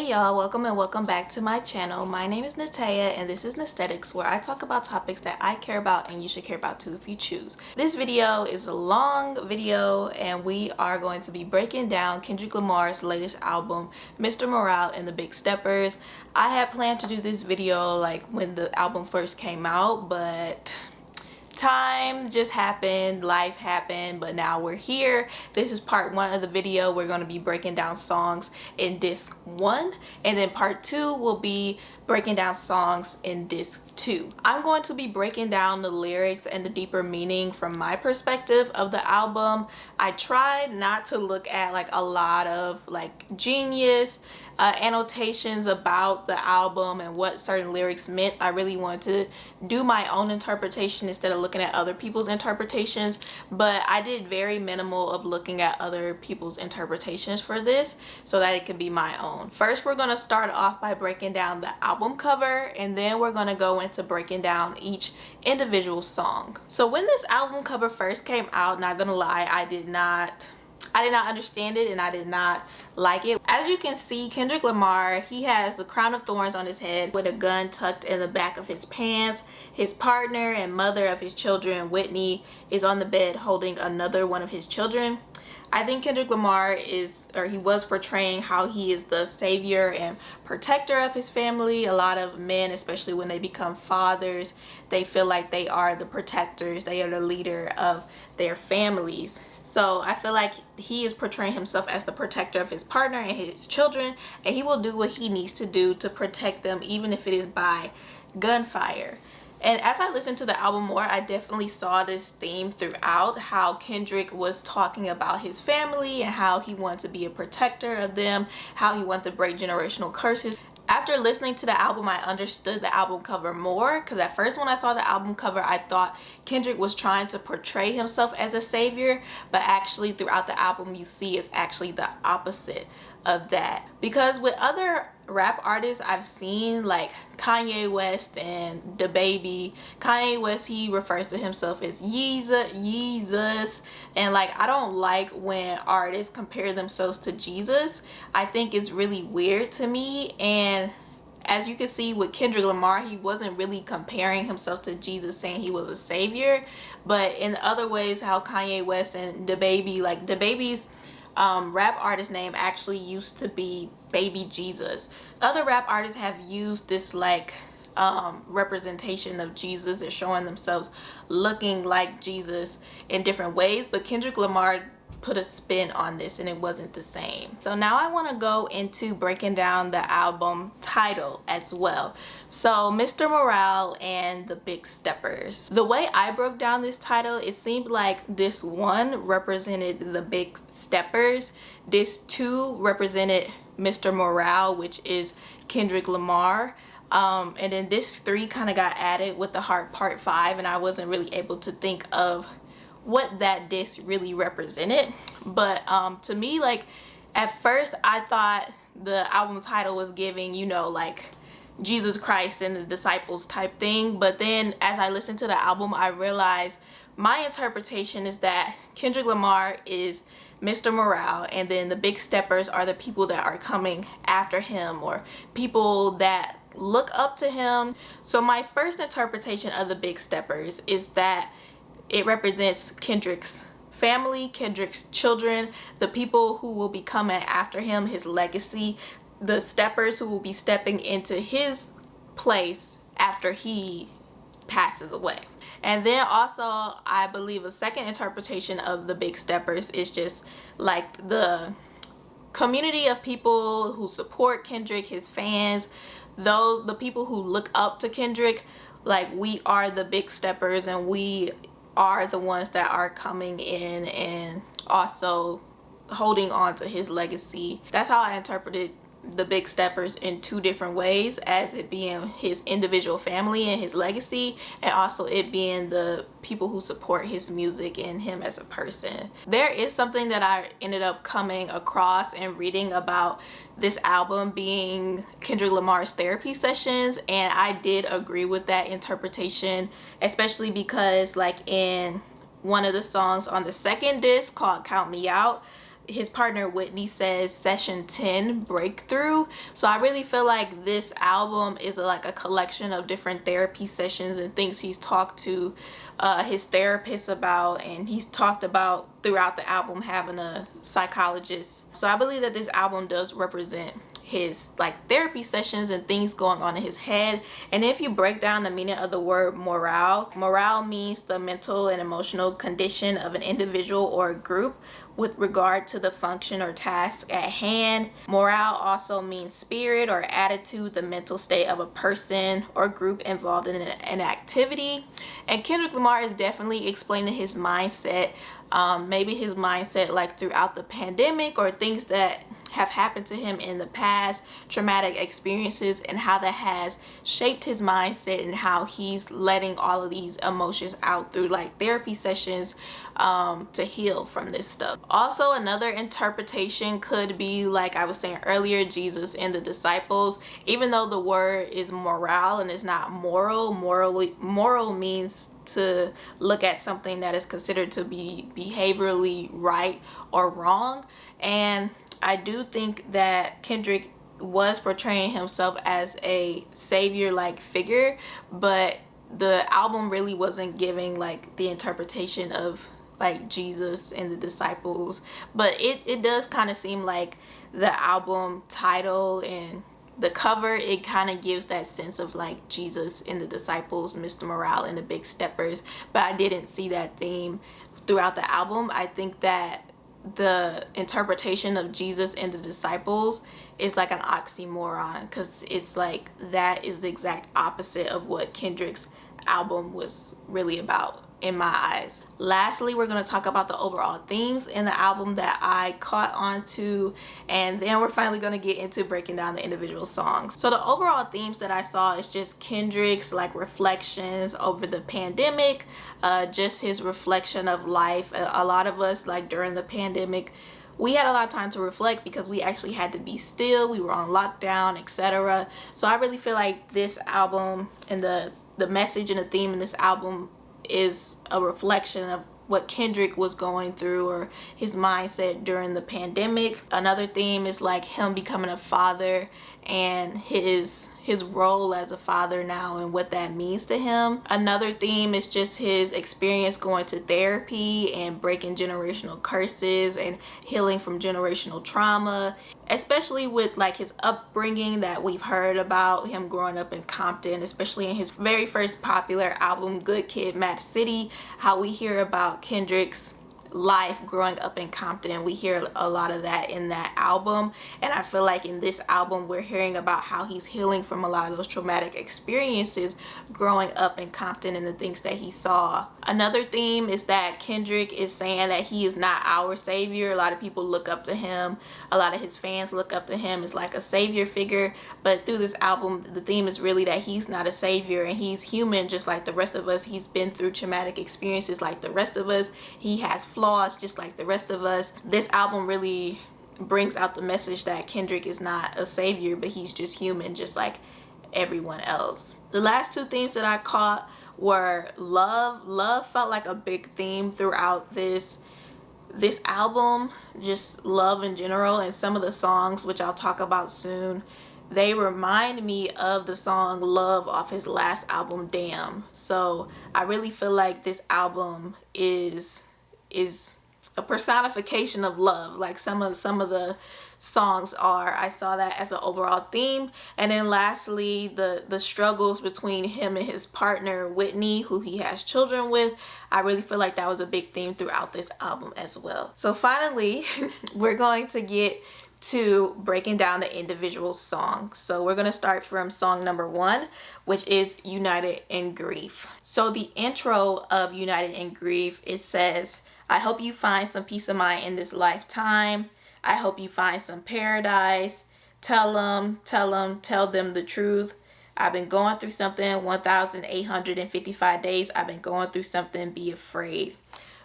Hey y'all, welcome back to my channel. My name is Nataya and this is Nesthetics, where I talk about topics that I care about and you should care about too if you choose. This video is a long video and we are going to be breaking down Kendrick Lamar's latest album, Mr. Morale and the Big Steppers. I had planned to do this video like when the album first came out, but time just happened, life happened, but now we're here. This is part one of the video. We're going to be breaking down songs in disc 1, and then part 2 will be breaking down songs in disc 2. I'm going to be breaking down the lyrics and the deeper meaning from my perspective of the album. I tried not to look at like a lot of like genius annotations about the album and what certain lyrics meant. I really wanted to do my own interpretation instead of looking at other people's interpretations, but I did very minimal of looking at other people's interpretations for this so that it could be my own. First, we're going to start off by breaking down the album cover, and then we're going to go into breaking down each individual song. So when this album cover first came out, not gonna lie, I did not understand it and I did not like it. As you can see, Kendrick Lamar, he has a crown of thorns on his head with a gun tucked in the back of his pants. His partner and mother of his children, Whitney, is on the bed holding another one of his children. I think Kendrick Lamar he was portraying how he is the savior and protector of his family. A lot of men, especially when they become fathers, they feel like they are the protectors, they are the leader of their families. So I feel like he is portraying himself as the protector of his partner and his children, and he will do what he needs to do to protect them, even if it is by gunfire. And as I listened to the album more, I definitely saw this theme throughout, how Kendrick was talking about his family and how he wanted to be a protector of them, how he wanted to break generational curses. After listening to the album, I understood the album cover more, because at first when I saw the album cover, I thought Kendrick was trying to portray himself as a savior, but actually throughout the album you see it's actually the opposite of that. Because with other rap artists I've seen, like Kanye West and DaBaby, Kanye West, he refers to himself as Yeezus, and like I don't like when artists compare themselves to Jesus. I think it's really weird to me. And as you can see with Kendrick Lamar, he wasn't really comparing himself to Jesus, saying he was a savior, but in other ways how Kanye West and DaBaby, like DaBaby's rap artist name actually used to be Baby Jesus. Other rap artists have used this like representation of Jesus as showing themselves looking like Jesus in different ways, but Kendrick Lamar put a spin on this and it wasn't the same. So now I want to go into breaking down the album title as well. So Mr. Morale and the Big Steppers. The way I broke down this title, it seemed like disc 1 represented the Big Steppers, disc 2 represented Mr. Morale, which is Kendrick Lamar, and then disc 3 kind of got added with the Heart Part 5, and I wasn't really able to think of what that disc really represented. But to me, like at first I thought the album title was giving, you know, like Jesus Christ and the disciples type thing, but then as I listened to the album I realized my interpretation is that Kendrick Lamar is Mr. Morale, and then the Big Steppers are the people that are coming after him or people that look up to him. So my first interpretation of the Big Steppers is that it represents Kendrick's family, Kendrick's children, the people who will be coming after him, his legacy, the steppers who will be stepping into his place after he passes away. And then also I believe a second interpretation of the Big Steppers is just like the community of people who support Kendrick, his fans, the people who look up to Kendrick. Like, we are the Big Steppers and we are the ones that are coming in and also holding on to his legacy. That's how I interpreted the Big Steppers in two different ways, as it being his individual family and his legacy, and also it being the people who support his music and him as a person. There is something that I ended up coming across and reading about this album being Kendrick Lamar's therapy sessions, and I did agree with that interpretation, especially because like in one of the songs on the second disc called Count Me Out, his partner Whitney says session 10 breakthrough. So I really feel like this album is like a collection of different therapy sessions and things he's talked to his therapist about, and he's talked about throughout the album having a psychologist. So I believe that this album does represent his like therapy sessions and things going on in his head. And if you break down the meaning of the word morale means the mental and emotional condition of an individual or a group with regard to the function or task at hand. Morale also means spirit or attitude, the mental state of a person or group involved in an activity. And Kendrick Lamar is definitely explaining his mindset, maybe his mindset like throughout the pandemic or things that have happened to him in the past, traumatic experiences, and how that has shaped his mindset and how he's letting all of these emotions out through like therapy sessions to heal from this stuff. Also, another interpretation could be, like I was saying earlier, Jesus and the disciples. Even though the word is morale and it's not moral means to look at something that is considered to be behaviorally right or wrong. And I do think that Kendrick was portraying himself as a savior-like figure, but the album really wasn't giving like the interpretation of like Jesus and the disciples. But it does kind of seem like the album title and the cover, it kind of gives that sense of like Jesus and the disciples, Mr. Morale and the Big Steppers, but I didn't see that theme throughout the album. I think that the interpretation of Jesus and the disciples is like an oxymoron, because it's like that is the exact opposite of what Kendrick's album was really about in my eyes. Lastly, we're going to talk about the overall themes in the album that I caught on to, and then we're finally going to get into breaking down the individual songs. So the overall themes that I saw is just Kendrick's like reflections over the pandemic, just his reflection of life. A lot of us, like during the pandemic, we had a lot of time to reflect because we actually had to be still, we were on lockdown, etc. So I really feel like this album and the message and the theme in this album is a reflection of what Kendrick was going through or his mindset during the pandemic. Another theme is like him becoming a father and his role as a father now and what that means to him. Another theme is just his experience going to therapy and breaking generational curses and healing from generational trauma, especially with like his upbringing that we've heard about him growing up in Compton, especially in his very first popular album, Good Kid, Mad City, how we hear about Kendrick's life growing up in Compton. We hear a lot of that in that album, and I feel like in this album we're hearing about how he's healing from a lot of those traumatic experiences growing up in Compton and the things that he saw. Another theme is that Kendrick is saying that he is not our savior. A lot of people look up to him, a lot of his fans look up to him as like a savior figure, but through this album the theme is really that he's not a savior and he's human just like the rest of us. He's been through traumatic experiences like the rest of us. He has flaws just like the rest of us. This album really brings out the message that Kendrick is not a savior, but he's just human just like everyone else. The last two themes that I caught were love. Love felt like a big theme throughout this album, just love in general, and some of the songs, which I'll talk about soon, they remind me of the song Love off his last album, Damn. So I really feel like this album is a personification of love, like some of the songs are. I saw that as an overall theme. And then lastly, the struggles between him and his partner Whitney, who he has children with. I really feel like that was a big theme throughout this album as well. So finally we're going to get to breaking down the individual songs. So we're going to start from song number 1, which is United in Grief. So the intro of United in Grief, it says, I hope you find some peace of mind in this lifetime. I hope you find some paradise. Tell them the truth. I've been going through something, 1,855 days. I've been going through something, be afraid.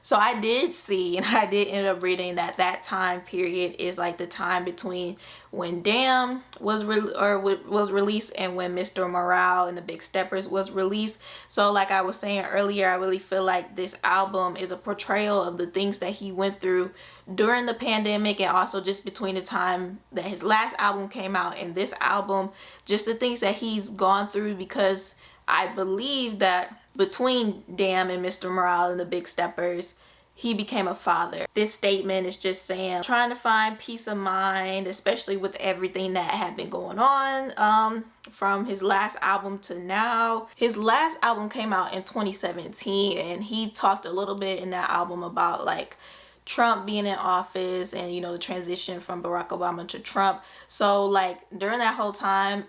So I did see, and I did end up reading that that time period is like the time between when Damn was was released and when Mr. Morale and the Big Steppers was released. So like I was saying earlier, I really feel like this album is a portrayal of the things that he went through during the pandemic, and also just between the time that his last album came out and this album, just the things that he's gone through, because I believe that between Damn and Mr. Morale and the Big Steppers, he became a father. This statement is just saying, trying to find peace of mind, especially with everything that had been going on from his last album to now. His last album came out in 2017, and he talked a little bit in that album about like Trump being in office and, you know, the transition from Barack Obama to Trump. So like during that whole time,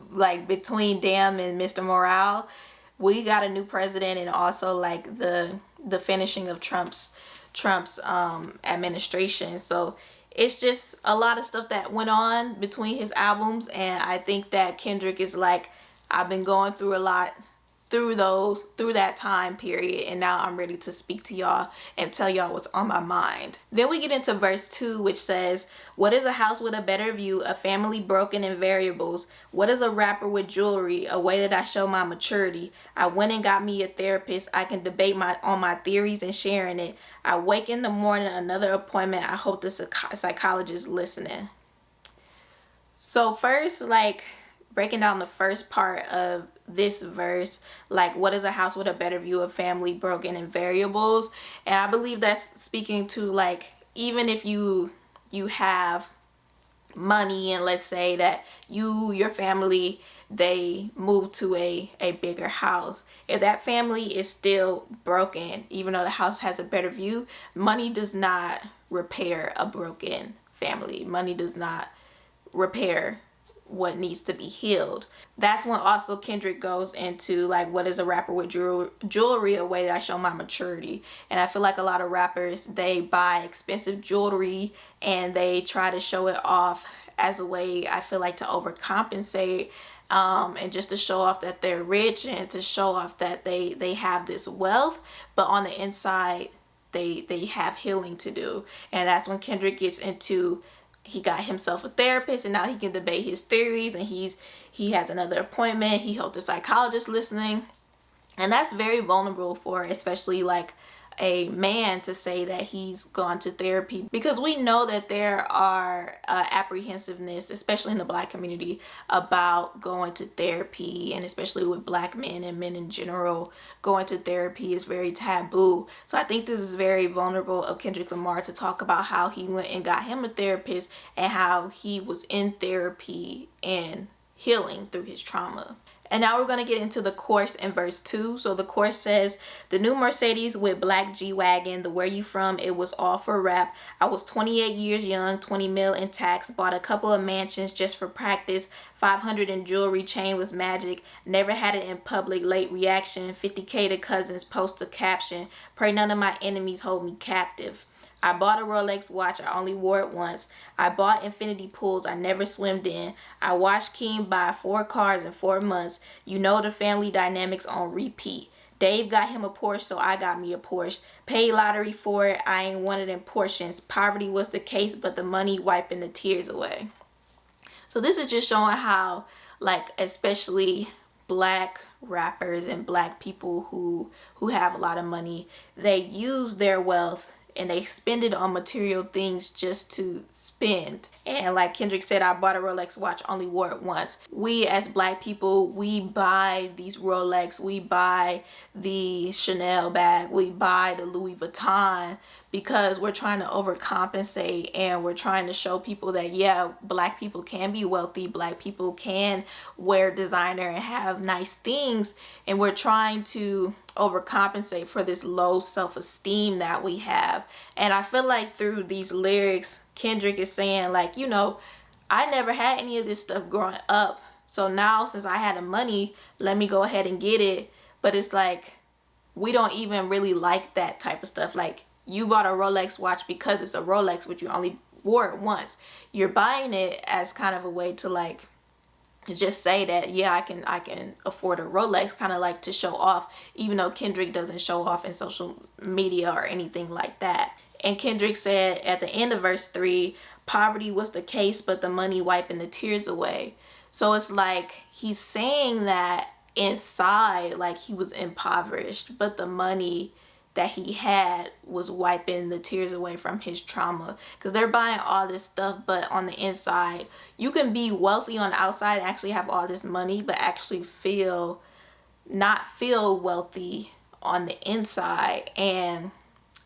like between Damn and Mr. Morale, we got a new president, and also like the finishing of Trump's administration. So it's just a lot of stuff that went on between his albums, and I think that Kendrick is like, I've been going through a lot through that time period, and now I'm ready to speak to y'all and tell y'all what's on my mind. Then we get into verse 2, which says, what is a house with a better view, a family broken in variables? What is a rapper with jewelry, a way that I show my maturity? I went and got me a therapist. I can debate on my theories and sharing it. I wake in the morning, another appointment. I hope the psychologist listening. So first, like breaking down the first part of this verse, like what is a house with a better view, of family broken in variables? And I believe that's speaking to like, even if you have money, and let's say that your family, they move to a bigger house, if that family is still broken, even though the house has a better view, money does not repair a broken family. Money does not repair what needs to be healed. That's when also Kendrick goes into like, what is a rapper with jewelry, a way that I show my maturity? And I feel like a lot of rappers, they buy expensive jewelry and they try to show it off as a way, I feel like, to overcompensate, and just to show off that they're rich and to show off that they have this wealth, but on the inside they have healing to do. And that's when Kendrick gets into, he got himself a therapist, and now he can debate his theories, and he has another appointment. He held the psychologist listening, and that's very vulnerable for especially like a man to say that he's gone to therapy, because we know that there are apprehensiveness, especially in the Black community, about going to therapy, and especially with Black men and men in general, going to therapy is very taboo. So I think this is very vulnerable of Kendrick Lamar to talk about how he went and got him a therapist and how he was in therapy and healing through his trauma. And now we're going to get into the chorus in verse 2. So the chorus says, the new Mercedes with black G-Wagon, the where you from, it was all for rap. I was 28 years young, 20 mil in tax, bought a couple of mansions just for practice, 500 in jewelry, chain was magic, never had it in public, late reaction, 50K to cousins, post a caption, pray none of my enemies hold me captive. I bought a Rolex watch, I only wore it once. I bought infinity pools I never swimmed in. I watched Keem buy 4 cars in 4 months. You know the family dynamics on repeat. Dave got him a Porsche, so I got me a Porsche. Paid lottery for it, I ain't wanted in portions. Poverty was the case, but the money wiping the tears away. So this is just showing how, like, especially Black rappers and Black people who have a lot of money, they use their wealth and they spend it on material things just to spend. And like Kendrick said, I bought a Rolex watch, only wore it once. We as Black people, we buy these Rolex, we buy the Chanel bag, we buy the Louis Vuitton, because we're trying to overcompensate, and we're trying to show people that, yeah, Black people can be wealthy, Black people can wear designer and have nice things, and we're trying to overcompensate for this low self-esteem that we have. And I feel like through these lyrics, Kendrick is saying, like, you know, I never had any of this stuff growing up, so now since I had the money, let me go ahead and get it. But it's like, we don't even really like that type of stuff. Like, you bought a Rolex watch because it's a Rolex, but you only wore it once. You're buying it as kind of a way to, like, just say that, yeah, I can afford a Rolex, kind of like to show off, even though Kendrick doesn't show off in social media or anything like that. And Kendrick said at the end of verse 3, poverty was the case, but the money wiping the tears away. So it's like he's saying that inside, like he was impoverished, but the money that he had was wiping the tears away from his trauma, because they're buying all this stuff, but on the inside you can be wealthy on the outside, actually have all this money, but actually not feel wealthy on the inside. And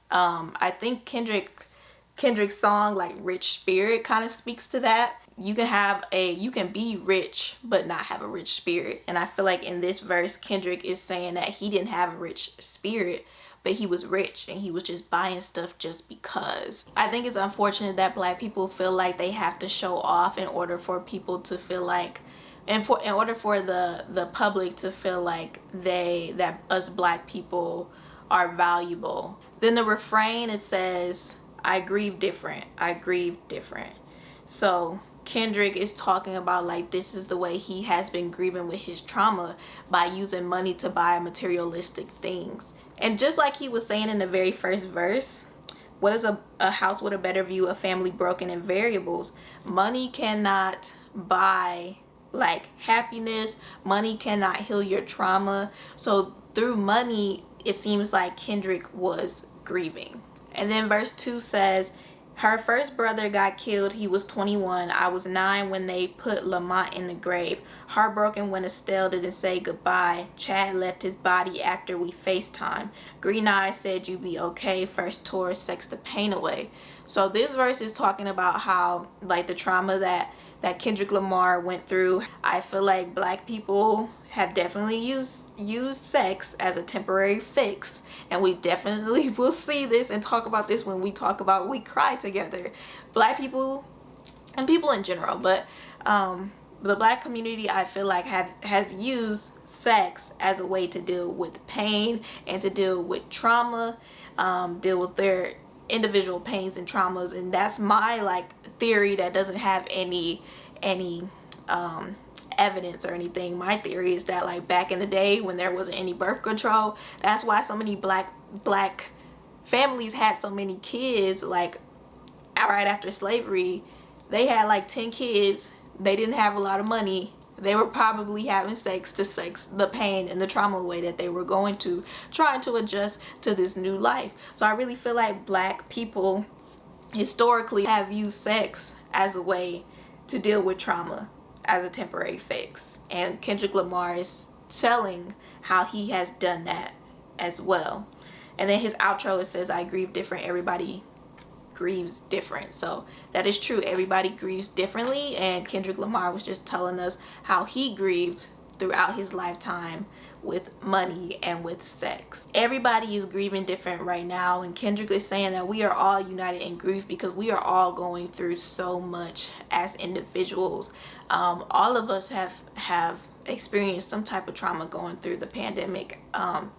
I think Kendrick's song like Rich Spirit kind of speaks to that. You can be rich but not have a rich spirit. And I feel like in this verse Kendrick is saying that he didn't have a rich spirit, but he was rich and he was just buying stuff just because. I think it's unfortunate that Black people feel like they have to show off in order for people to feel like, in order for the public to feel like that us Black people are valuable. Then the refrain, it says, I grieve different, I grieve different. So Kendrick is talking about like this is the way he has been grieving with his trauma, by using money to buy materialistic things. And just like he was saying in the very first verse, what is a house with a better view, a family broken in variables? Money cannot buy like happiness, money cannot heal your trauma. So through money, it seems like Kendrick was grieving. And then verse 2 says, her first brother got killed, he was 21. I was 9 when they put Lamont in the grave. Heartbroken when Estelle didn't say goodbye. Chad left his body after we FaceTime. Green Eyes said you be okay. First tour, sex the pain away. So this verse is talking about how like the trauma that Kendrick Lamar went through. I feel like Black people have definitely used sex as a temporary fix, and we definitely will see this and talk about this when we talk about We Cry Together. Black people and people in general, but the Black community, I feel like has used sex as a way to deal with pain and to deal with trauma, deal with their individual pains and traumas. And that's my like theory that doesn't have any evidence or anything. My theory is that like back in the day when there wasn't any birth control, that's why so many black families had so many kids. Like right after slavery, they had like 10 kids. They didn't have a lot of money. They were probably having sex to sex the pain and the trauma away that they were going to, trying to adjust to this new life. So I really feel like Black people historically have used sex as a way to deal with trauma, as a temporary fix. And Kendrick Lamar is telling how he has done that as well. And then his outro, it says, I grieve different, everybody grieves different. So that is true, everybody grieves differently, and Kendrick Lamar was just telling us how he grieved throughout his lifetime with money and with sex. Everybody is grieving different right now, and Kendrick is saying that we are all united in grief because we are all going through so much as individuals. All of us have experienced some type of trauma going through the pandemic.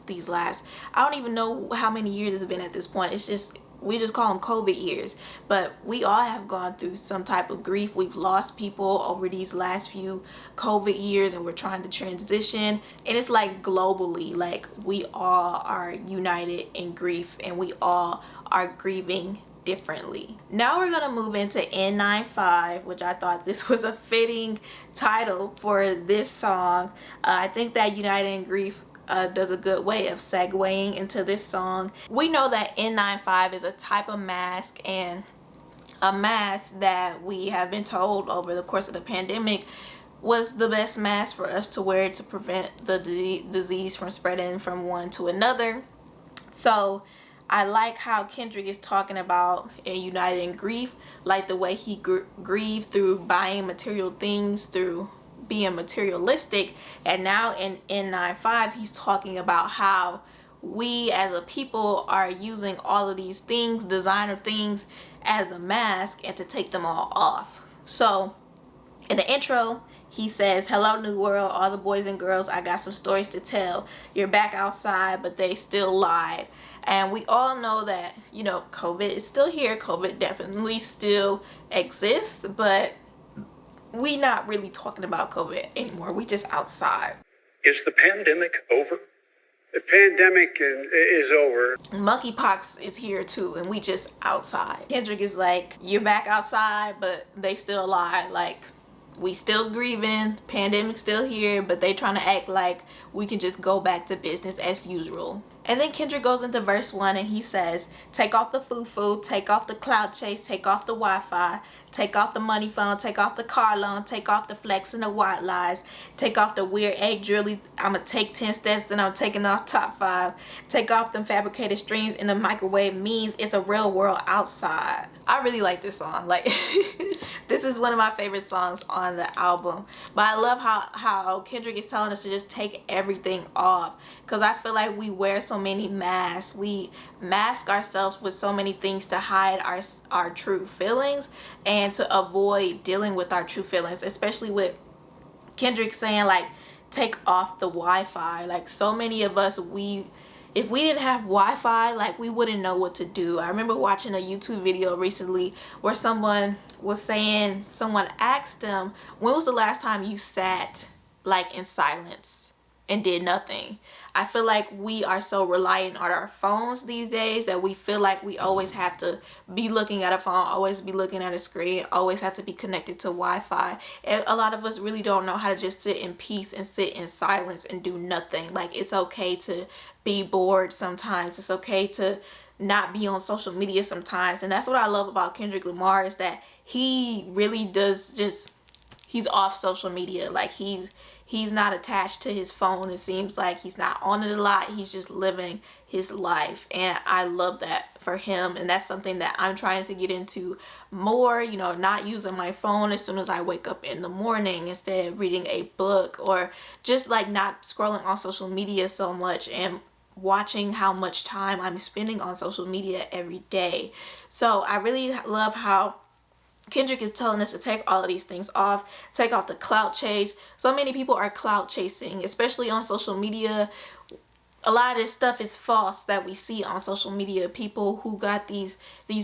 These last, I don't even know how many years it's been at this point. It's just, we just call them COVID years, but we all have gone through some type of grief. We've lost people over these last few COVID years, and we're trying to transition. And it's like globally, like we all are united in grief, and we all are grieving differently. Now we're gonna move into N95, which I thought this was a fitting title for this song. I think that United in Grief does a good way of segueing into this song. We know that N95 is a type of mask, and a mask that we have been told over the course of the pandemic was the best mask for us to wear to prevent the disease from spreading from one to another. So I like how Kendrick is talking about in United in Grief, like the way he grieved through buying material things, through being materialistic. And now in N95, he's talking about how we as a people are using all of these things, designer things, as a mask, and to take them all off. So in the intro, he says, hello new world, all the boys and girls, I got some stories to tell. You're back outside, but they still lied. And we all know that, you know, COVID is still here. COVID definitely still exists, but we not really talking about COVID anymore. We just outside. Is the pandemic over? The pandemic is over. Monkeypox is here too, and we just outside. Kendrick is like, you're back outside, but they still alive. Like, we still grieving, pandemic still here, but they trying to act like we can just go back to business as usual. And then Kendrick goes into verse 1 and he says, take off the foo-foo, take off the cloud chase, take off the Wi-Fi, take off the money phone, take off the car loan, take off the flex and the white lies, take off the weird egg jewelry, I'ma take 10 steps and I'm taking off top 5, take off them fabricated streams in the microwave means it's a real world outside. I really like this song. Like, this is one of my favorite songs on the album. But I love how Kendrick is telling us to just take everything off, because I feel like we wear so many masks. We mask ourselves with so many things to hide our true feelings and to avoid dealing with our true feelings, especially with Kendrick saying like take off the Wi-Fi. Like, so many of us, if we didn't have Wi-Fi, like, we wouldn't know what to do. I remember watching a YouTube video recently where someone was saying, someone asked them, when was the last time you sat like in silence and did nothing? I feel like we are so reliant on our phones these days that we feel like we always have to be looking at a phone, always be looking at a screen, always have to be connected to Wi-Fi. And a lot of us really don't know how to just sit in peace and sit in silence and do nothing. Like, it's okay to be bored sometimes. It's okay to not be on social media sometimes. And that's what I love about Kendrick Lamar, is that he really does just, he's off social media. Like, he's not attached to his phone. It seems like he's not on it a lot. He's just living his life, and I love that for him. And that's something that I'm trying to get into more, you know, not using my phone as soon as I wake up in the morning, instead of reading a book, or just like not scrolling on social media so much and watching how much time I'm spending on social media every day. So I really love how Kendrick is telling us to take all of these things off, take off the clout chase. So many people are clout chasing, especially on social media. A lot of this stuff is false that we see on social media. People who got these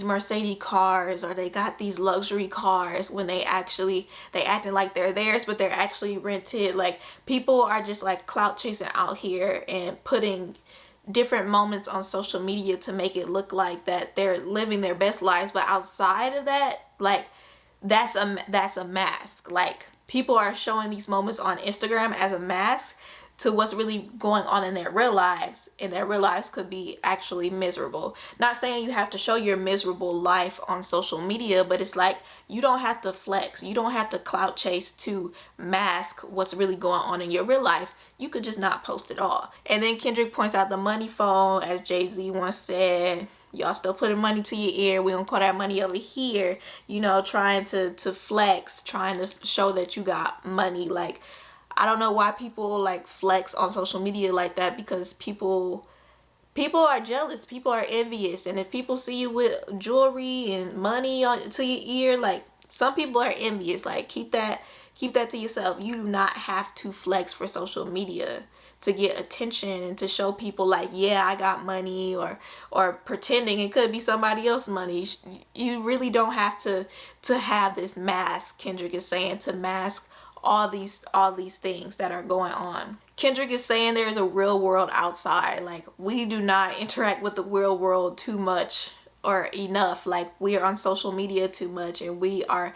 Mercedes cars, or they got these luxury cars, when they acting like they're theirs, but they're actually rented. Like, people are just like clout chasing out here and putting different moments on social media to make it look like that they're living their best lives, but outside of that, like, that's a mask. Like, people are showing these moments on Instagram as a mask to what's really going on in their real lives, and their real lives could be actually miserable. Not saying you have to show your miserable life on social media, but it's like, you don't have to flex, you don't have to clout chase to mask what's really going on in your real life. You could just not post it all. And then Kendrick points out the money phone, as Jay-Z once said, y'all still putting money to your ear, we don't call that money over here, you know, trying to flex, trying to show that you got money. Like, I don't know why people like flex on social media like that, because people are jealous, people are envious, and if people see you with jewelry and money to your ear, like, some people are envious. Like, keep that to yourself. You do not have to flex for social media to get attention and to show people like, yeah, I got money, or pretending it could be somebody else's money. You really don't have to have this mask, Kendrick is saying, to mask all these things that are going on. Kendrick is saying there is a real world outside. Like, we do not interact with the real world too much or enough. Like, we are on social media too much, and we are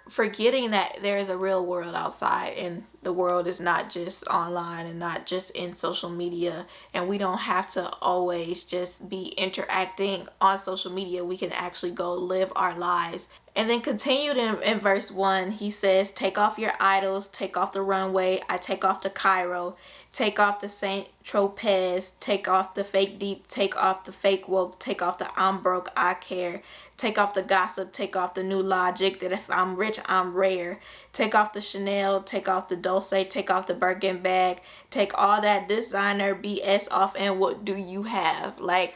forgetting that there is a real world outside, and the world is not just online and not just in social media, and we don't have to always just be interacting on social media. We can actually go live our lives. And then continued in verse 1, he says, take off your idols, take off the runway, I take off the Cairo, take off the Saint Tropez, take off the fake deep, take off the fake woke, take off the I'm broke, I care, take off the gossip, take off the new logic that if I'm rich, I'm rare, take off the Chanel, take off the Dulce, take off the Birkin bag, take all that designer BS off, and what do you have? Like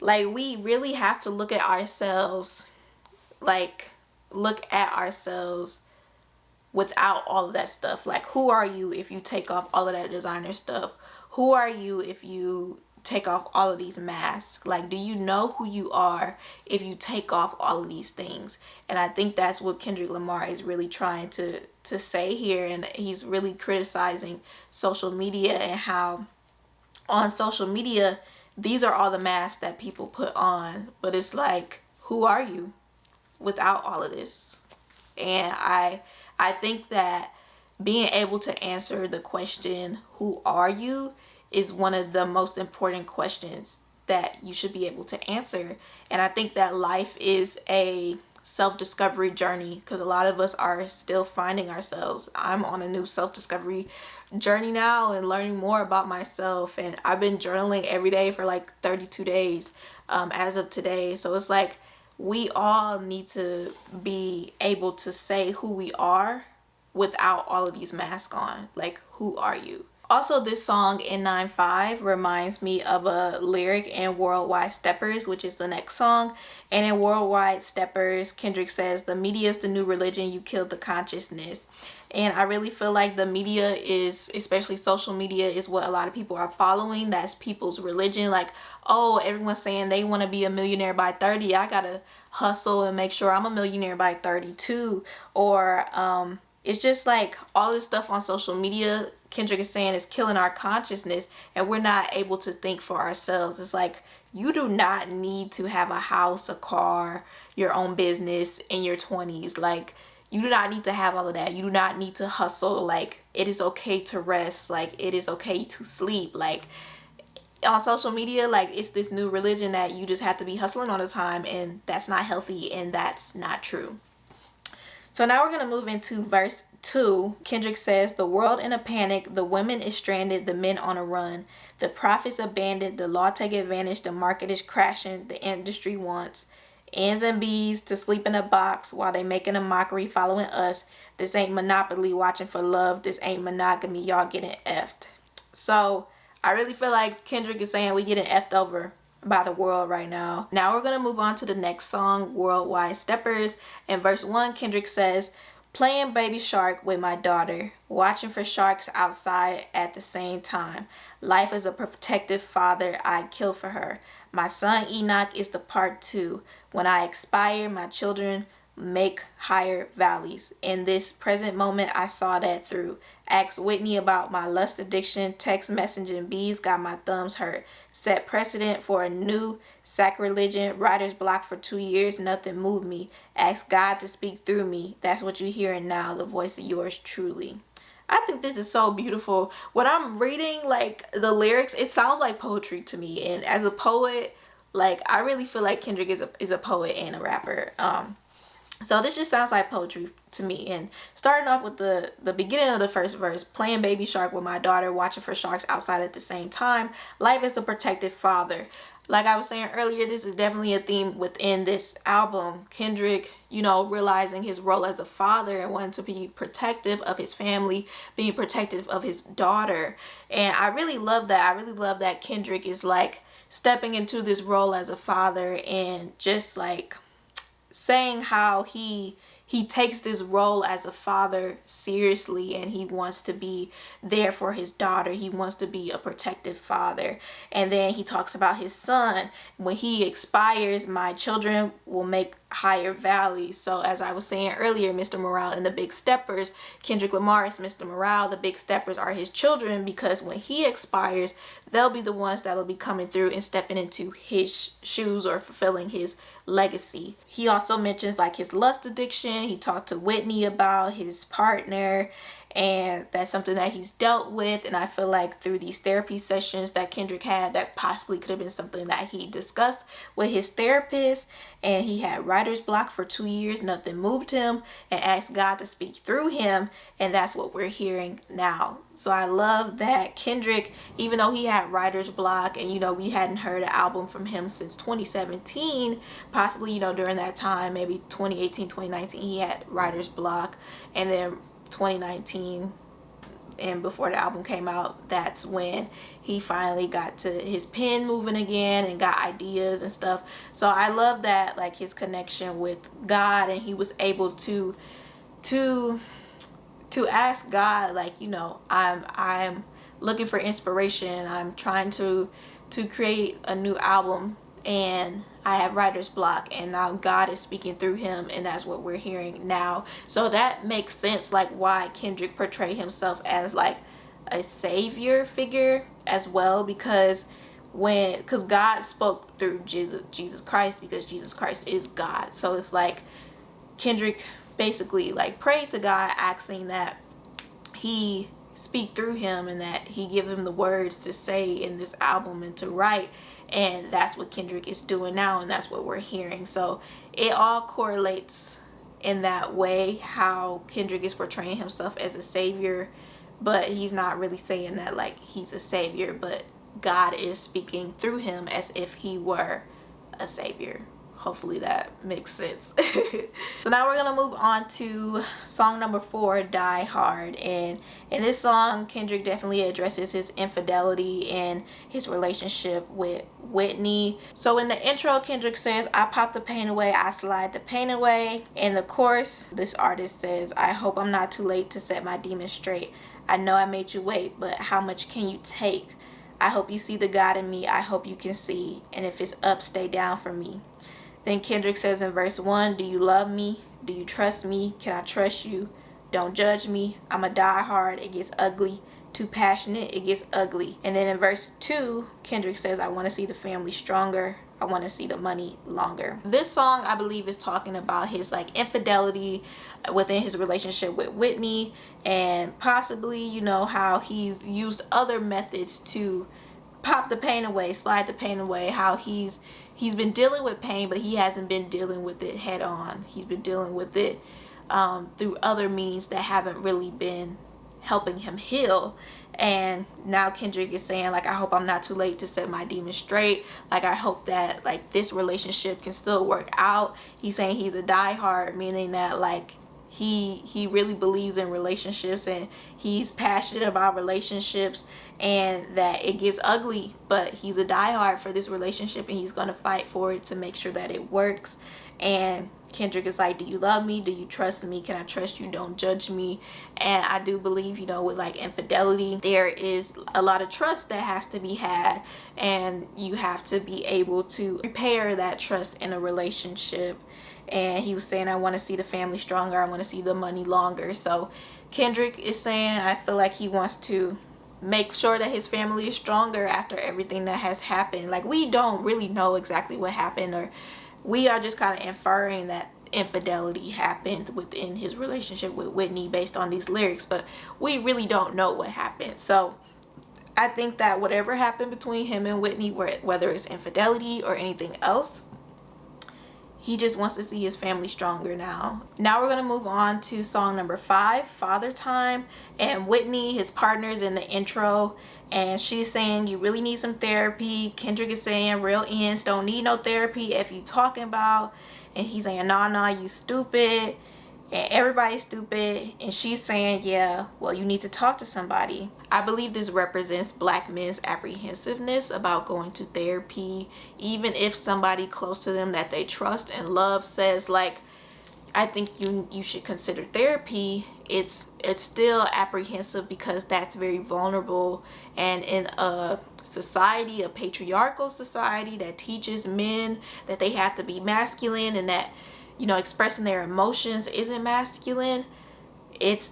we really have to look at ourselves, without all of that stuff. Like, who are you if you take off all of that designer stuff? Who are you if you take off all of these masks? Like, do you know who you are if you take off all of these things? And I think that's what Kendrick Lamar is really trying to say here. And he's really criticizing social media and how on social media, these are all the masks that people put on. But it's like, who are you without all of this? And I think that being able to answer the question, who are you, is one of the most important questions that you should be able to answer. And I think that life is a self-discovery journey, because a lot of us are still finding ourselves. I'm on a new self-discovery journey now and learning more about myself, and I've been journaling every day for like 32 days as of today. So it's like we all need to be able to say who we are without all of these masks on. Like, who are you? Also, this song N95 reminds me of a lyric in Worldwide Steppers, which is the next song. And in Worldwide Steppers, Kendrick says, "The media is the new religion, you killed the consciousness." And I really feel like the media is, especially social media, is what a lot of people are following. That's people's religion. Like, oh, everyone's saying they want to be a millionaire by 30. I gotta hustle and make sure I'm a millionaire by 32. Or it's just like all this stuff on social media, Kendrick is saying, is killing our consciousness, and we're not able to think for ourselves. It's like, you do not need to have a house, a car, your own business in your 20s. Like, you do not need to have all of that. You do not need to hustle. Like, it is okay to rest. Like, it is okay to sleep. Like, on social media, like, it's this new religion that you just have to be hustling all the time, and that's not healthy, and that's not true. So now we're going to move into verse 2. Kendrick says, "The world in a panic, the women is stranded, the men on a run. The prophets abandoned, the law take advantage, the market is crashing, the industry wants N's and B's to sleep in a box while they making a mockery following us. This ain't Monopoly watching for love, this ain't monogamy, y'all getting effed." So I really feel like Kendrick is saying we getting effed over by the world right now. Now we're going to move on to the next song, Worldwide Steppers. In verse 1, Kendrick says, "Playing baby shark with my daughter, watching for sharks outside at the same time. Life as a protective father, I'd kill for her. My son Enoch is the part 2. When I expire, my children make higher valleys. In this present moment, I saw that through. Asked Whitney about my lust addiction, text messaging bees got my thumbs hurt. Set precedent for a new sacrilegion, writer's block for 2 years, nothing moved me. Asked God to speak through me. That's what you're hearing now, the voice of yours truly." I think this is so beautiful. When I'm reading like the lyrics, it sounds like poetry to me. And as a poet, like, I really feel like Kendrick is a poet and a rapper. So this just sounds like poetry to me. And starting off with the beginning of the first verse, "Playing baby shark with my daughter, watching for sharks outside at the same time. Life is a protective father." Like I was saying earlier, this is definitely a theme within this album. Kendrick, you know, realizing his role as a father and wanting to be protective of his family, being protective of his daughter. And I really love that. I really love that Kendrick is like stepping into this role as a father and just like saying how he takes this role as a father seriously, and he wants to be there for his daughter. He wants to be a protective father. And then he talks about his son. "When he expires, my children will make higher valleys." So as I was saying earlier, Mr. Morale and the Big Steppers, Kendrick Lamar is Mr. Morale. The Big Steppers are his children, because when he expires, they'll be the ones that'll be coming through and stepping into his shoes or fulfilling his legacy. He also mentions like his lust addiction. He talked to Whitney about his partner, and that's something that he's dealt with. And I feel like through these therapy sessions that Kendrick had, that possibly could have been something that he discussed with his therapist. And he had writer's block for 2 years, nothing moved him, and asked God to speak through him, and that's what we're hearing now. So I love that Kendrick, even though he had writer's block, and you know, we hadn't heard an album from him since 2017, possibly, you know, during that time, maybe 2018, 2019, he had writer's block, and then 2019 and before the album came out, that's when he finally got to his pen moving again and got ideas and stuff. So I love that, like, his connection with God, and he was able to ask God, like, you know, I'm looking for inspiration. I'm trying to to create a new album, and I have writer's block, and now God is speaking through him, and that's what we're hearing now. So that makes sense, like why Kendrick portrayed himself as like a savior figure as well, because God spoke through Jesus Christ, because Jesus Christ is God. So it's like Kendrick basically like prayed to God, asking that he speak through him and that he give him the words to say in this album and to write. And that's what Kendrick is doing now, and that's what we're hearing. So it all correlates in that way, how Kendrick is portraying himself as a savior, but he's not really saying that like he's a savior, but God is speaking through him as if he were a savior. Hopefully that makes sense. So now we're gonna move on to song number 4, Die Hard. And in this song, Kendrick definitely addresses his infidelity and his relationship with Whitney. So in the intro, Kendrick says, I pop the pain away, I slide the pain away. In the chorus, this artist says, I hope I'm not too late to set my demons straight. I know I made you wait, but how much can you take? I hope you see the God in me, I hope you can see. And if it's up, stay down for me. Then Kendrick says in verse 1, do you love me? Do you trust me? Can I trust you? Don't judge me. I'm a die hard. It gets ugly. Too passionate. It gets ugly. And then in verse 2, Kendrick says, I want to see the family stronger. I want to see the money longer. This song, I believe, is talking about his like infidelity within his relationship with Whitney, and possibly, you know, how he's used other methods to pop the pain away, slide the pain away, how he's been dealing with pain, but he hasn't been dealing with it head on. He's been dealing with it through other means that haven't really been helping him heal. And now Kendrick is saying, like, I hope I'm not too late to set my demons straight. Like, I hope that like this relationship can still work out. He's saying he's a diehard, meaning that like he really believes in relationships, and he's passionate about relationships, and that it gets ugly, but he's a diehard for this relationship, and he's going to fight for it to make sure that it works. And Kendrick is like, do you love me? Do you trust me? Can I trust you? Don't judge me. And I do believe, you know, with like infidelity, there is a lot of trust that has to be had, and you have to be able to repair that trust in a relationship. And he was saying, I want to see the family stronger. I want to see the money longer. So Kendrick is saying, I feel like he wants to make sure that his family is stronger after everything that has happened. Like, we don't really know exactly what happened, or we are just kind of inferring that infidelity happened within his relationship with Whitney based on these lyrics, but we really don't know what happened. So I think that whatever happened between him and Whitney, whether it's infidelity or anything else, he just wants to see his family stronger now. Now we're going to move on to song number 5, Father Time. And Whitney, his partner, is in the intro, and she's saying, you really need some therapy. Kendrick is saying, real ends don't need no therapy if you talking about. And he's saying, nah, you stupid. And everybody's stupid. And she's saying, yeah, well, you need to talk to somebody. I believe this represents Black men's apprehensiveness about going to therapy, even if somebody close to them that they trust and love says, like, I think you should consider therapy. It's still apprehensive, because that's very vulnerable. And in a society, a patriarchal society that teaches men that they have to be masculine, and that, you know, expressing their emotions isn't masculine, it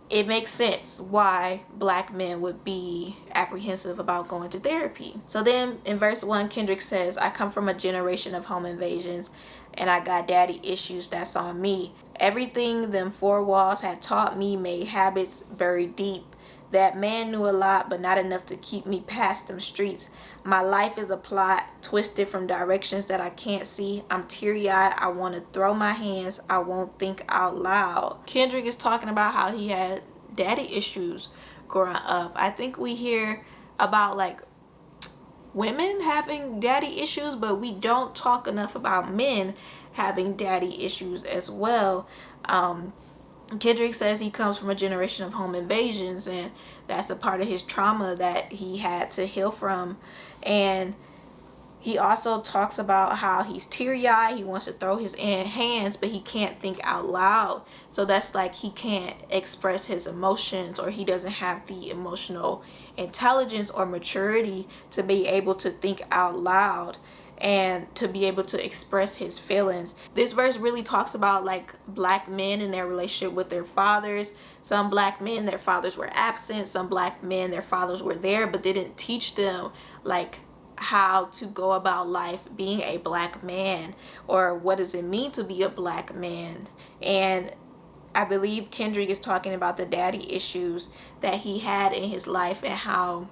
makes sense why Black men would be apprehensive about going to therapy. So then in verse 1, Kendrick says, I come from a generation of home invasions, and I got daddy issues, that's on me. Everything them four walls had taught me made habits buried deep. That man knew a lot, but not enough to keep me past them streets. My life is a plot, twisted from directions that I can't see. I'm teary-eyed, I want to throw my hands, I won't think out loud. Kendrick is talking about how he had daddy issues growing up. I think we hear about like women having daddy issues, but we don't talk enough about men having daddy issues as well. Kendrick says he comes from a generation of home invasions, and that's a part of his trauma that he had to heal from. And He also talks about how he's teary-eyed, he wants to throw his hands, but he can't think out loud. So that's like he can't express his emotions, or he doesn't have the emotional intelligence or maturity to be able to think out loud and to be able to express his feelings. This verse really talks about like black men and their relationship with their fathers. Some black men, their fathers were absent. Some black men, their fathers were there but didn't teach them like how to go about life being a black man, or what does it mean to be a black man. And I believe Kendrick is talking about the daddy issues that he had in his life, and how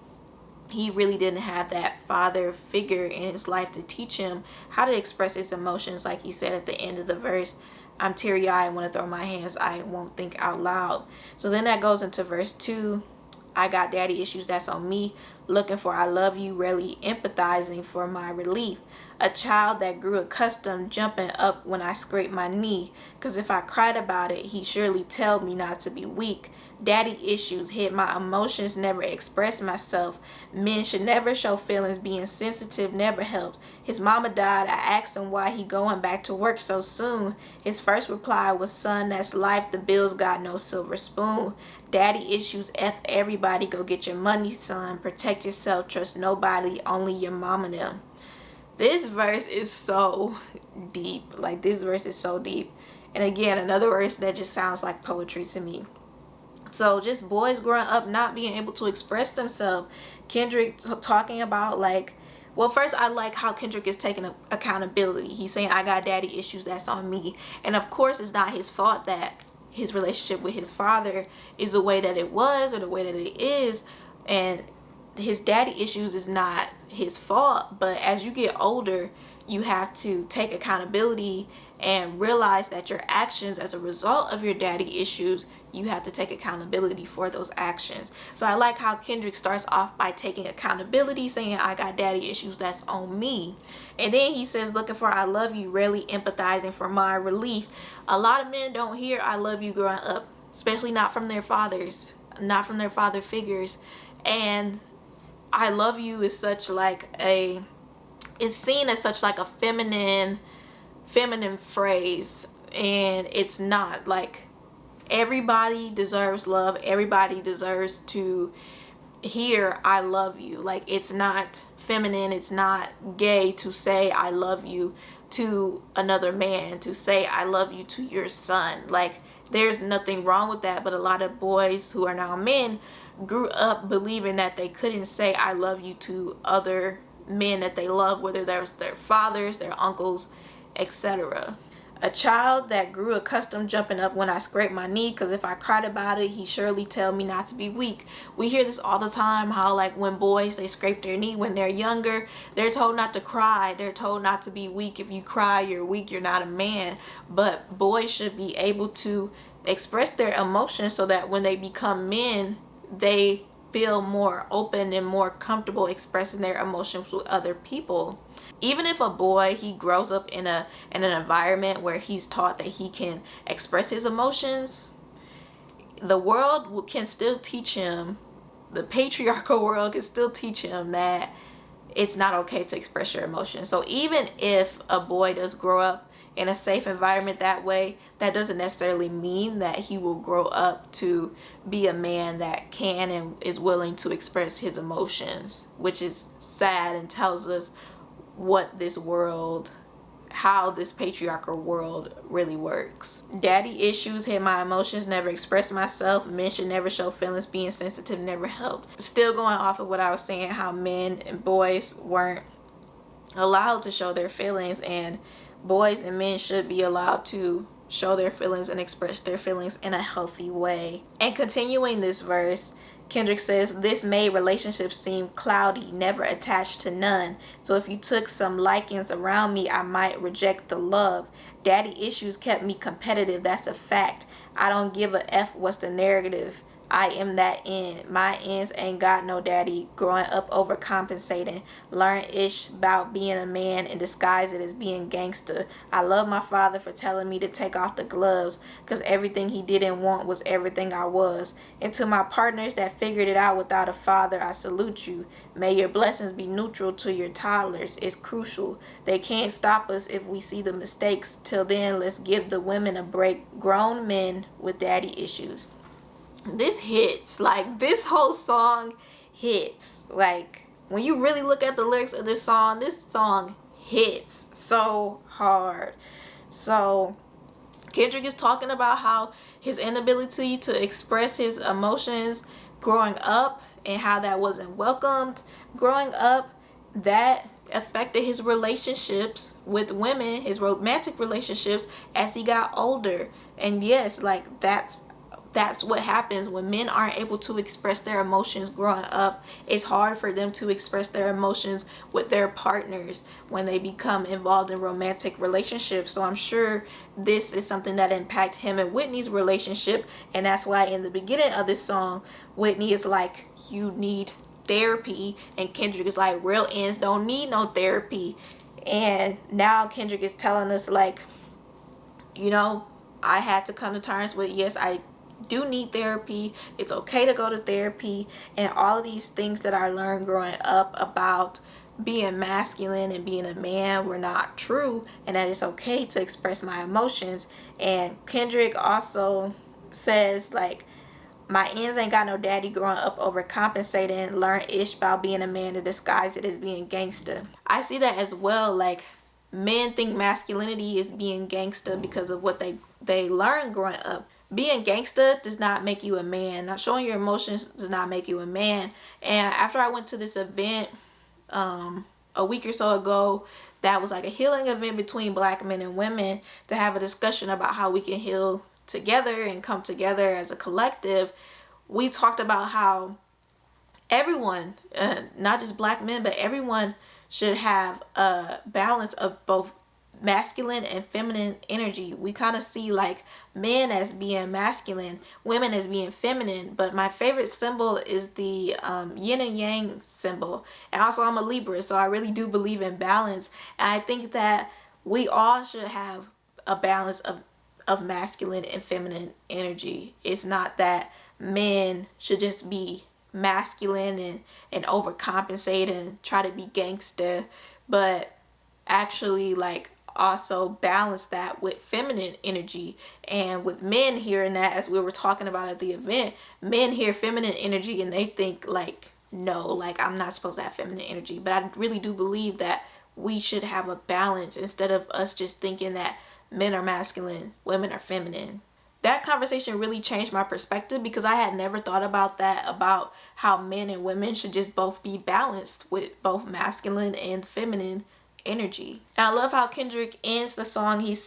he really didn't have that father figure in his life to teach him how to express his emotions. Like he said at the end of the verse, I'm teary-eyed, I want to throw my hands, I won't think out loud. So then that goes into verse 2. I got daddy issues, that's on me. Looking for I love you, rarely empathizing for my relief. A child that grew accustomed jumping up when I scraped my knee. Cause if I cried about it, he'd surely tell me not to be weak. Daddy issues hid my emotions, never expressed myself. Men should never show feelings, being sensitive never helped. His mama died, I asked him why he going back to work so soon. His first reply was, son, that's life, the bills got no silver spoon. Daddy issues, F everybody, go get your money, son. Protect yourself, trust nobody, only your mama them. This verse is so deep. Like, this verse is so deep. And again, another verse that just sounds like poetry to me. So just boys growing up not being able to express themselves. Kendrick talking about like, well, first I like how Kendrick is taking accountability. He's saying I got daddy issues, that's on me. And of course it's not his fault that his relationship with his father is the way that it was or the way that it is, and his daddy issues is not his fault. But as you get older, you have to take accountability and realize that your actions as a result of your daddy issues, you have to take accountability for those actions. So I like how Kendrick starts off by taking accountability, saying I got daddy issues, that's on me. And then he says, looking for I love you, rarely empathizing for my relief. A lot of men don't hear I love you growing up, especially not from their fathers, not from their father figures. And I love you is such like a, it's seen as such like a feminine phrase, and it's not. Like, everybody deserves love, everybody deserves to hear I love you. Like, it's not feminine, it's not gay to say I love you to another man, to say I love you to your son. Like, there's nothing wrong with that, but a lot of boys who are now men grew up believing that they couldn't say I love you to other men that they love, whether there's their fathers, their uncles, etc. A child that grew accustomed jumping up when I scraped my knee, because if I cried about it, he surely tell me not to be weak. We hear this all the time, how like when boys, they scrape their knee when they're younger, they're told not to cry, they're told not to be weak. If you cry, you're weak, you're not a man. But boys should be able to express their emotions so that when they become men, they feel more open and more comfortable expressing their emotions with other people. Even if a boy, he grows up in an environment where he's taught that he can express his emotions, the world can still teach him, the patriarchal world can still teach him that it's not okay to express your emotions. So even if a boy does grow up in a safe environment that way, that doesn't necessarily mean that he will grow up to be a man that can and is willing to express his emotions, which is sad and tells us what this world, how this patriarchal world really works. Daddy issues hid my emotions, never expressed myself. Men should never show feelings, being sensitive never helped. Still going off of what I was saying, how men and boys weren't allowed to show their feelings, and boys and men should be allowed to show their feelings and express their feelings in a healthy way. And continuing this verse, Kendrick says, this made relationships seem cloudy, never attached to none. So if you took some likings around me, I might reject the love. Daddy issues kept me competitive, that's a fact. I don't give a F what's the narrative. I am that end. My ends ain't got no daddy. Growing up overcompensating. Learn ish about being a man and disguise it as being gangster. I love my father for telling me to take off the gloves, cause everything he didn't want was everything I was. And to my partners that figured it out without a father, I salute you. May your blessings be neutral to your toddlers. It's crucial. They can't stop us if we see the mistakes. Till then, let's give the women a break. Grown men with daddy issues. This hits. Like, this whole song hits. Like, when you really look at the lyrics of this song hits so hard. So Kendrick is talking about how his inability to express his emotions growing up and how that wasn't welcomed growing up, that affected his relationships with women, his romantic relationships, as he got older. And yes, like, that's what happens when men aren't able to express their emotions growing up. It's hard for them to express their emotions with their partners when they become involved in romantic relationships. So I'm sure this is something that impacted him and Whitney's relationship, and that's why in the beginning of this song, Whitney is like, you need therapy, and Kendrick is like, real ends don't need no therapy. And now Kendrick is telling us, like, I had to come to terms with, yes, I do need therapy. It's okay to go to therapy, and all of these things that I learned growing up about being masculine and being a man were not true, and that it's okay to express my emotions. And Kendrick also says, like, my ends ain't got no daddy. Growing up overcompensating. Learn ish about being a man to disguise it as being gangster. I see that as well. Like, men think masculinity is being gangster because of what they learn growing up. Being gangster does not make you a man. Not showing your emotions does not make you a man. And after I went to this event a week or so ago, that was like a healing event between black men and women to have a discussion about how we can heal together and come together as a collective. We talked about how everyone, not just black men, but everyone should have a balance of both masculine and feminine energy. We kind of see, like, men as being masculine, women as being feminine, but my favorite symbol is the yin and yang symbol. And also, I'm a Libra, so I really do believe in balance, and I think that we all should have a balance of masculine and feminine energy. It's not that men should just be masculine and overcompensate and try to be gangster, but actually, like, also balance that with feminine energy. And with men hearing that, as we were talking about at the event, men hear feminine energy and they think, like, no, like, I'm not supposed to have feminine energy. But I really do believe that we should have a balance, instead of us just thinking that men are masculine, women are feminine. That conversation really changed my perspective, because I had never thought about that, about how men and women should just both be balanced with both masculine and feminine energy. And I love how Kendrick ends the song. He's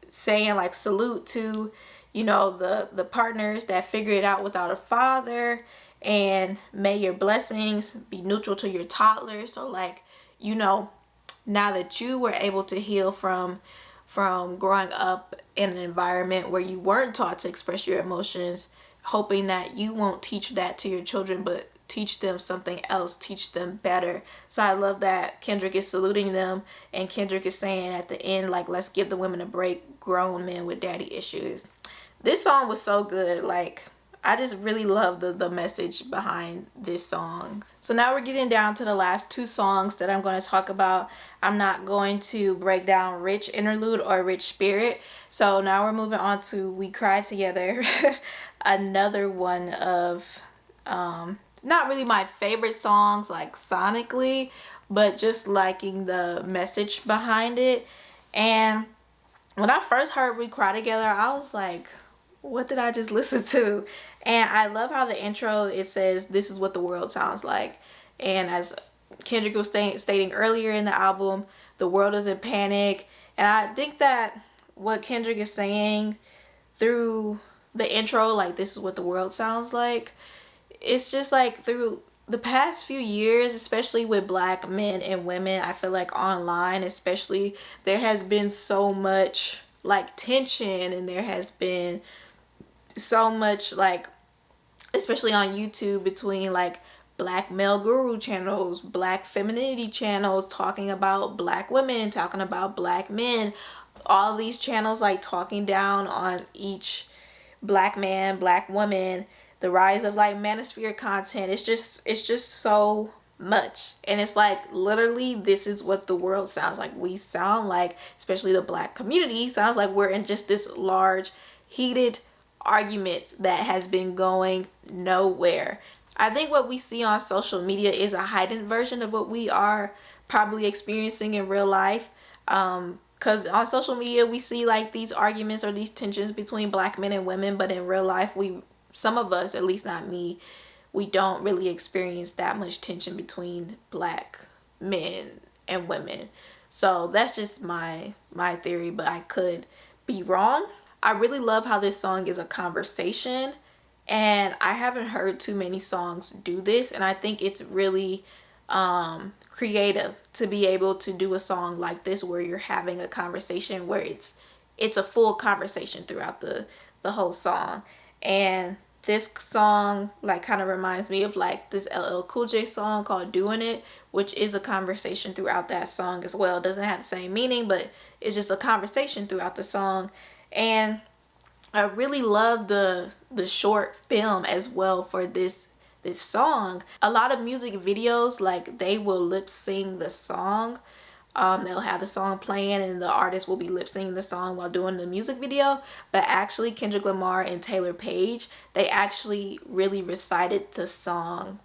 saying, like, salute to, the partners that figured it out without a father, and may your blessings be neutral to your toddlers. So, like, now that you were able to heal from growing up in an environment where you weren't taught to express your emotions, hoping that you won't teach that to your children, but teach them something else, teach them better. So I love that Kendrick is saluting them, and Kendrick is saying at the end, like, let's give the women a break, grown men with daddy issues. This song was so good. Like, I just really love the message behind this song. So now we're getting down to the last two songs that I'm going to talk about. I'm not going to break down Rich Interlude or Rich Spirit. So now we're moving on to We Cry Together. Another one of not really my favorite songs, like, sonically, but just liking the message behind it. And when I first heard We Cry Together, I was like, what did I just listen to? And I love how the intro, it says, this is what the world sounds like. And as Kendrick was stating earlier in the album, the world is in panic. And I think that what Kendrick is saying through the intro, like, this is what the world sounds like, it's just like, through the past few years, especially with black men and women, I feel like online especially, there has been so much, like, tension, and there has been so much, like, especially on YouTube, between like black male guru channels, black femininity channels talking about black women, talking about black men, all these channels like talking down on each black man, black woman, the rise of like manosphere content. It's just so much. And it's like literally this is what the world sounds like. We sound like, especially the black community, sounds like we're in just this large heated argument that has been going nowhere. I think what we see on social media is a heightened version of what we are probably experiencing in real life. Because on social media we see like these arguments or these tensions between black men and women, but in real life some of us, at least not me, we don't really experience that much tension between black men and women. So that's just my theory, but I could be wrong. I really love how this song is a conversation, and I haven't heard too many songs do this, and I think it's really creative to be able to do a song like this where you're having a conversation, where it's a full conversation throughout the whole song. And this song like kind of reminds me of like this LL Cool J song called Doing It, which is a conversation throughout that song as well. It doesn't have the same meaning, but it's just a conversation throughout the song. And I really love the short film as well for this song. A lot of music videos, like they will lip sing the song. They'll have the song playing and the artist will be lip singing the song while doing the music video. But actually Kendrick Lamar and Taylor Page, they actually really recited the song,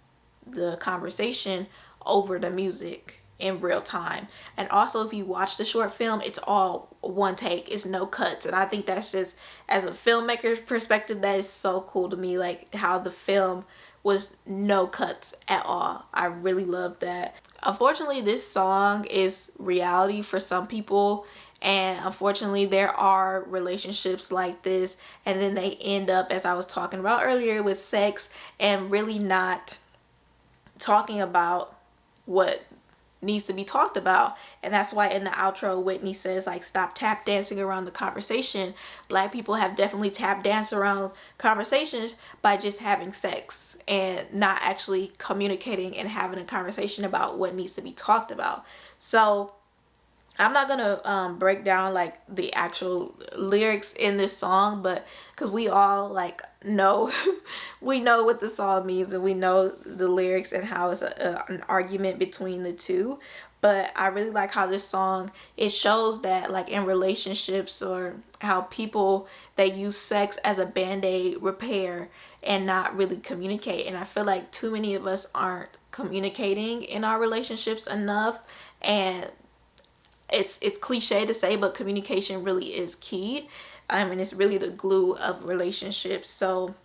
the conversation, over the music in real time. And also if you watch the short film, it's all one take, it's no cuts. And I think that's just, as a filmmaker's perspective, that is so cool to me, like how the film was no cuts at all. I really love that. Unfortunately, this song is reality for some people, and unfortunately there are relationships like this, and then they end up, as I was talking about earlier, with sex and really not talking about what needs to be talked about. And that's why in the outro Whitney says like, stop tap dancing around the conversation. Black people have definitely tap danced around conversations by just having sex and not actually communicating and having a conversation about what needs to be talked about. So I'm not gonna break down like the actual lyrics in this song, but because we all like know we know what the song means, and we know the lyrics and how it's an argument between the two. But I really like how this song, it shows that like in relationships, or how people, they use sex as a band-aid repair and not really communicate. And I feel like too many of us aren't communicating in our relationships enough. And it's cliche to say, but communication really is key. And it's really the glue of relationships. So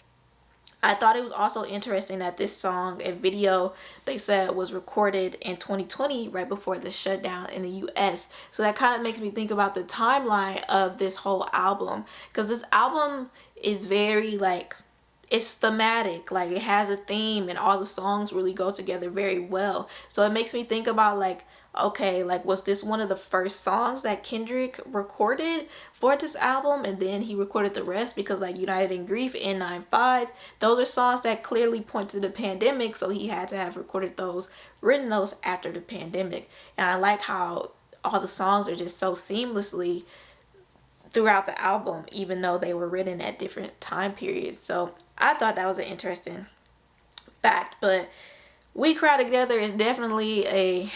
I thought it was also interesting that this song and video, they said, was recorded in 2020, right before the shutdown in the US. So that kind of makes me think about the timeline of this whole album, because this album is very like, it's thematic, like it has a theme, and all the songs really go together very well. So it makes me think about like, okay, like was this one of the first songs that Kendrick recorded for this album, and then he recorded the rest? Because like United in Grief, N95, those are songs that clearly point to the pandemic, so he had to have recorded those, written those after the pandemic. And I like how all the songs are just so seamlessly throughout the album, even though they were written at different time periods. So I thought that was an interesting fact. But We Cry Together is definitely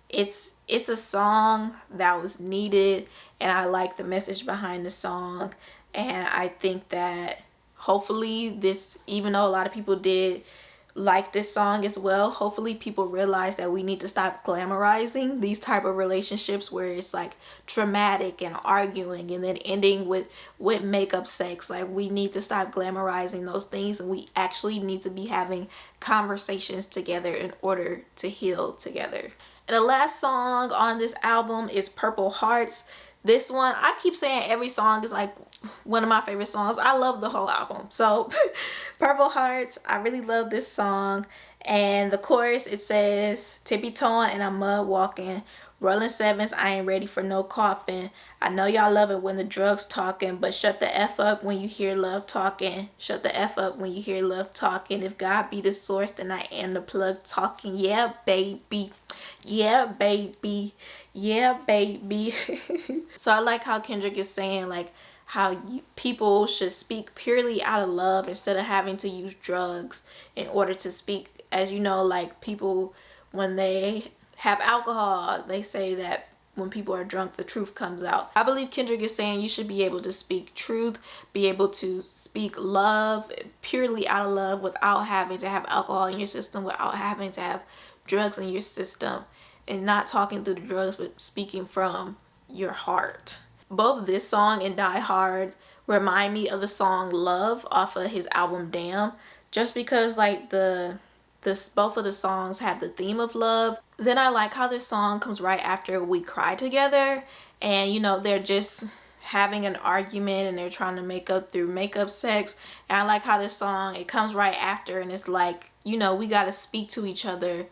it's a song that was needed, and I like the message behind the song. And I think that hopefully this, even though a lot of people did like this song as well, hopefully people realize that we need to stop glamorizing these type of relationships where it's like traumatic and arguing and then ending with makeup sex. Like we need to stop glamorizing those things, and we actually need to be having conversations together in order to heal together. And the last song on this album is Purple Hearts. This one, I keep saying every song is like one of my favorite songs. I love the whole album. So Purple Hearts, I really love this song. And the chorus, it says, tippy toeing and I'm mud walking, Rolling sevens, I ain't ready for no coffin. I know y'all love it when the drugs talking, but shut the F up when you hear love talking. Shut the F up when you hear love talking. If God be the source, then I am the plug talking. Yeah, baby. Yeah, baby. Yeah, baby. So I like how Kendrick is saying like how people should speak purely out of love instead of having to use drugs in order to speak. As you know, like people, when they have alcohol, they say that when people are drunk, the truth comes out. I believe Kendrick is saying you should be able to speak truth, be able to speak love purely out of love without having to have alcohol in your system, without having to have drugs in your system, and not talking through the drugs, but speaking from your heart. Both this song and Die Hard remind me of the song Love off of his album Damn, just because like both of the songs have the theme of love. Then I like how this song comes right after We Cry Together, and you know, they're just having an argument and they're trying to make up through makeup sex. And I like how this song, it comes right after, and it's like, you know, we got to speak to each other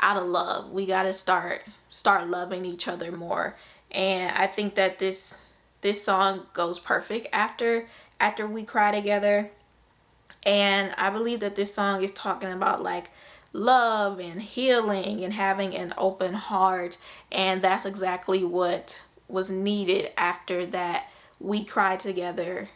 out of love. We got to start loving each other more. And I think that this song goes perfect after We Cry Together. And I believe that this song is talking about like love and healing and having an open heart, and that's exactly what was needed after that We Cry Together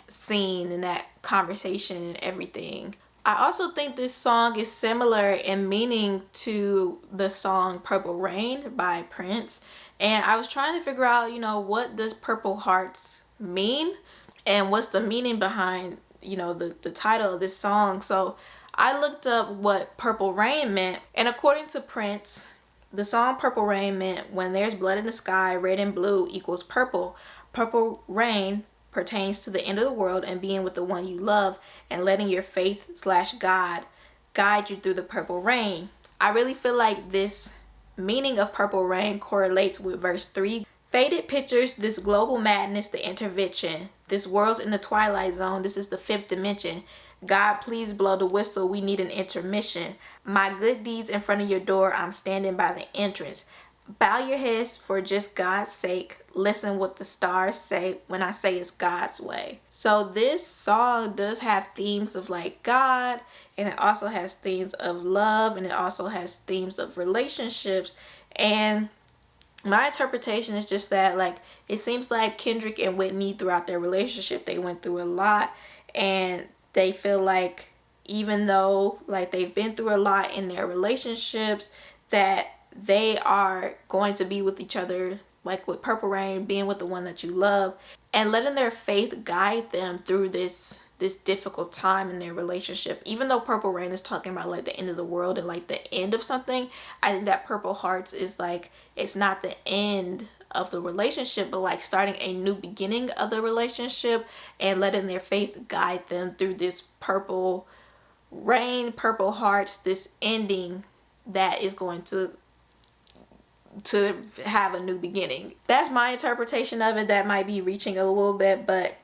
scene and that conversation and everything. I also think this song is similar in meaning to the song Purple Rain by Prince, and I was trying to figure out, you know, what does Purple Hearts mean and what's the meaning behind, you know, the title of this song. So I looked up what Purple Rain meant, and according to Prince, the song Purple Rain meant when there's blood in the sky, red and blue equals purple. Purple rain pertains to the end of the world and being with the one you love and letting your faith/God guide you through the purple rain. I really feel like this meaning of purple rain correlates with verse 3. Faded pictures, this global madness, the intervention. This world's in the twilight zone. This is the fifth dimension. God, please blow the whistle. We need an intermission. My good deeds in front of your door. I'm standing by the entrance. Bow your heads for just God's sake. Listen what the stars say when I say it's God's way. So this song does have themes of like God, and it also has themes of love, and it also has themes of relationships. And my interpretation is just that like it seems like Kendrick and Whitney throughout their relationship, they went through a lot, and they feel like even though like they've been through a lot in their relationships, that they are going to be with each other, like with Purple Rain, being with the one that you love, and letting their faith guide them through this difficult time in their relationship. Even though Purple Rain is talking about like the end of the world and like the end of something, I think that Purple Hearts is like, it's not the end of the relationship, but like starting a new beginning of the relationship and letting their faith guide them through this purple rain, Purple Hearts, this ending that is going to have a new beginning. That's my interpretation of it. That might be reaching a little bit, but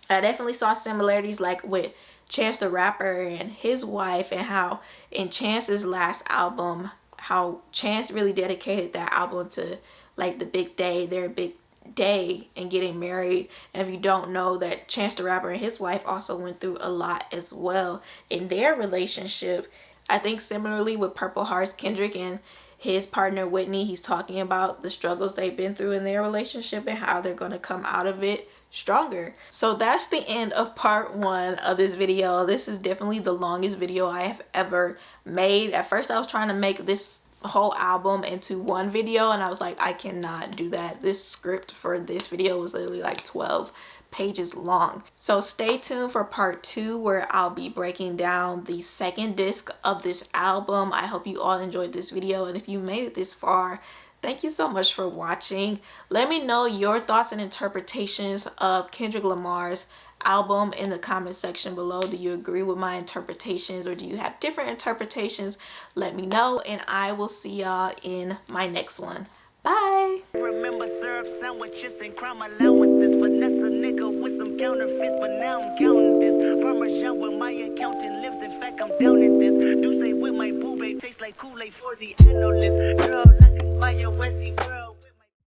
I definitely saw similarities like with Chance the Rapper and his wife, and how in Chance's last album, how Chance really dedicated that album to like the big day, their big day, and getting married. And if you don't know, that Chance the Rapper and his wife also went through a lot as well in their relationship. I think similarly with Purple Hearts, Kendrick and his partner Whitney, he's talking about the struggles they've been through in their relationship and how they're going to come out of it stronger. So that's the end of part 1 of this video. This is definitely the longest video I have ever made. At first I was trying to make this whole album into one video, and I was like, I cannot do that. This script for this video was literally like 12 pages long. So stay tuned for part 2, where I'll be breaking down the second disc of this album. I hope you all enjoyed this video, and if you made it this far, thank you so much for watching. Let me know your thoughts and interpretations of Kendrick Lamar's album in the comment section below. Do you agree with my interpretations, or do you have different interpretations? Let me know, and I will see y'all in my next one. Bye. Remember syrup sandwiches and crime allowances. Finesse a nigga with some counterfeits, but now I'm counting this. Parmesan where my accountant lives. In fact, I'm down in this. Do say with my boo babe tastes like Kool-Aid for the analyst. Girl, like fire, Westy.